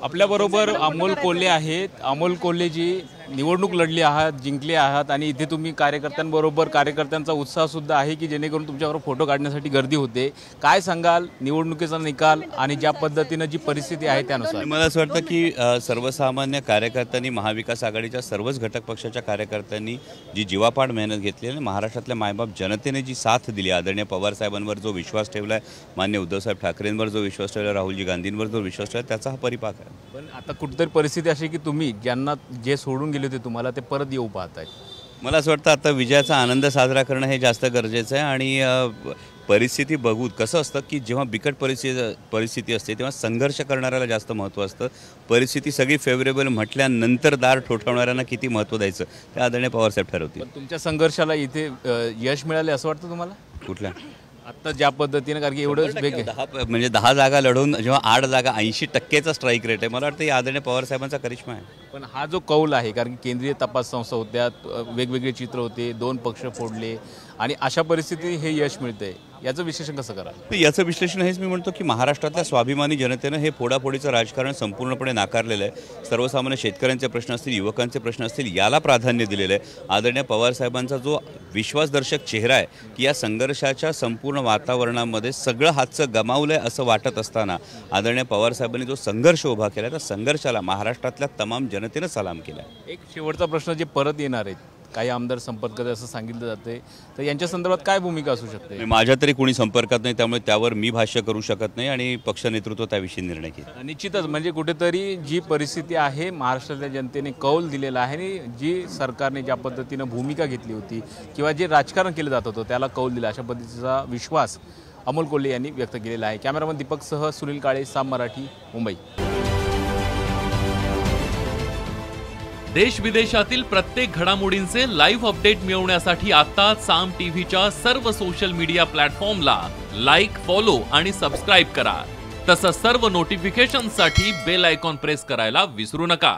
आपल्याबरोबर अमोल कोल्हे आहेत. अमोल कोल्हे जी निवडणूक लढली आहात, जिंकले आहात आणि इथे तुम्ही कार्यकर्त्यांबरोबर कार्यकर्त्यांचा उत्साह सुद्धा आहे की जेणेकरून तुमच्याबरोबर फोटो काढण्यासाठी गर्दी होते. काय सांगाल निवडणुकीचा निकाल आणि ज्या पद्धतीने जी परिस्थिती आहे त्यानुसार? मला असं वाटतं की सर्वसामान्य कार्यकर्त्यांनी, महाविकास आघाडीच्या सर्वच घटक पक्षाच्या कार्यकर्त्यांनी जी जीवापाड मेहनत घेतली आणि महाराष्ट्रातल्या मायबाप जनतेने जी साथ दिली, आदरणीय पवार साहेबांवर जो विश्वास ठेवला आहे, मान्य उद्धवसाहेब ठाकरेंवर जो विश्वास ठेवला, राहुलजी गांधींवर जो विश्वास ठेवला, त्याचा हा परिपाक आहे. पण आता कुठेतरी परिस्थिती अशी की तुम्ही ज्यांना जे सोडून गेले होते तुम्हाला ते परत येऊ पाहताय. मला असं वाटतं आता विजयाचा आनंद साजरा करणं हे जास्त गरजेचं आहे आणि परिस्थिती बघून कसं असतं की जेव्हा बिकट परिस्थिती असते तेव्हा संघर्ष करणाऱ्याला जास्त महत्त्व असतं. परिस्थिती सगळी फेवरेबल म्हटल्यानंतर दार ठोठावणाऱ्यांना किती महत्त्व द्यायचं ते आदरणीय पवारसाहेब ठरवतील. तुमच्या संघर्षाला इथे यश मिळाले असं वाटतं तुम्हाला? कुठल्या आता ज्या पद्धतीने, कारण की एवढंच वेग आहे, म्हणजे 10 जागा लढवून जेव्हा 8 जागा 80%चा स्ट्राईक रेट आहे, मला वाटतं ही आदरणीय पवारसाहेबांचा करिश्मा आहे. पण हा जो कौल आहे, कारण की केंद्रीय तपास संस्था होत्या, वेगवेगळे चित्र होते, 2 पक्ष फोडले आणि अशा परिस्थितीत हे यश मिळतंय, याचं विश्लेषण कसं कराल? याचं विश्लेषण हेच मी म्हणतो की महाराष्ट्रातल्या स्वाभिमानी जनतेनं हे फोडाफोडीचं राजकारण संपूर्णपणे नाकारलेलं आहे. सर्वसामान्य शेतकऱ्यांचे प्रश्न असतील, युवकांचे प्रश्न असतील, याला प्राधान्य दिलेलं आहे. आदरणीय पवारसाहेबांचा जो विश्वासदर्शक चेहरा आहे की या संघर्षाच्या संपूर्ण वातावरणामध्ये सगळं हातचं गमावलं आहे असं वाटत असताना आदरणीय पवारसाहेबांनी जो संघर्ष उभा केला त्या संघर्षाला महाराष्ट्रातल्या तमाम जनतेनं सलाम केला. एक शेवटचा प्रश्न, जे परत येणार आहेत, काही आमदार संपर्कात असं सांगितलं जाते, तर यांच्या संदर्भात काय भूमिका असू शकते? माझ्या तरी कोणी संपर्कात नाही, त्यामुळे त्यावर मी भाष्य करू शकत नाही आणि पक्ष नेतृत्व त्याविषयी निर्णय घेईल. निश्चितच, म्हणजे कुठेतरी जी परिस्थिती आहे, महाराष्ट्रातल्या जनतेने कौल दिलेला आहे आणि जी सरकारने ज्या पद्धतीनं भूमिका घेतली होती किंवा जे राजकारण केलं जात होतं त्याला कौल दिला, अशा पद्धतीचा विश्वास अमोल कोल्हे यांनी व्यक्त केलेला आहे. कॅमेरामन दीपकसह सुनील काळे, साम मराठी, मुंबई. देश विदेशातील प्रत्येक घडामोडींचे लाईव्ह अपडेट मिळवण्यासाठी आता साम टीव्हीच्या सर्व सोशल मीडिया प्लॅटफॉर्मला लाईक, फॉलो आणि सबस्क्राईब करा. तसंच सर्व नोटिफिकेशनसाठी बेल आयकॉन प्रेस करायला विसरू नका.